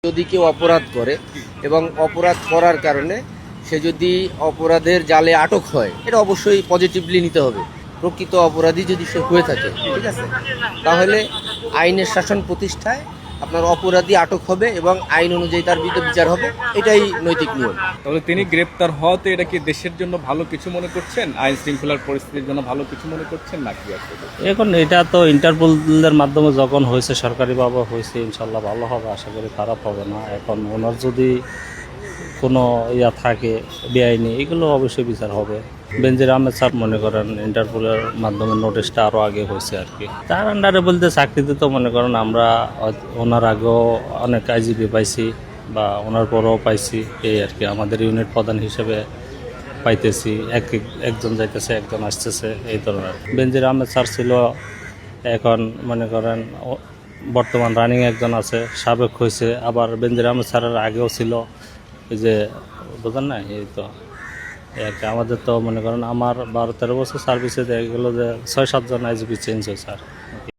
যদি কেউ অপরাধ করে এবং অপরাধ করার কারণে সে যদি অপরাধের জালে আটক হয়, এটা অবশ্যই পজিটিভলি নিতে হবে। প্রকৃত অপরাধী যদি সে হয়ে থাকে, ঠিক আছে, তাহলে আইনের শাসন প্রতিষ্ঠায় আপনার অপরাধী আটক হবে এবং আইন অনুযায়ী তার বিরুদ্ধে বিচার হবে, এটাই নৈতিক নিয়ম। তাহলে তিনি গ্রেপ্তার হওয়াতে এটা কি দেশের জন্য ভালো কিছু মনে করছেন, আইন শৃঙ্খলার পরিস্থিতির জন্য ভালো কিছু মনে করছেন নাকি? এখন এটা তো ইন্টারপোলের মাধ্যমে যখন হয়েছে, সরকারিভাবে হয়েছে, ইনশাল্লাহ ভালো হবে, আশা করি খারাপ হবে না। এখন ওনার যদি কোনো থাকে বেআইনি, এগুলো অবশ্যই বিচার হবে। বেনজির আহমেদ স্যার মনে করেন ইন্টারপোলের মাধ্যমে নোটিশটা আরও আগে হয়েছে আর কি। তার আন্ডারে বলতে চাকরিতে তো মনে করেন আমরা ওনার আগেও অনেক আইজিপি পাইছি বা ওনার পরেও পাইছি, এই আর কি। আমাদের ইউনিট প্রধান হিসেবে পাইতেছি, একজন যাইতেছে, একজন আসতেছে, এই ধরনের। বেনজির আহমেদ স্যার ছিল, এখন মনে করেন বর্তমান রানিং একজন আছে, সাবেক হয়েছে। আবার বেনজির আহমেদ স্যারের আগেও ছিল, এই যে বোঝেন না, এই তো আর কি। আমাদের তো মনে করেন আমার 12-13 বছর সার্ভিসে দেখা গেলো যে 6-7 জন আইজিপি চেঞ্জ হয়েছে আর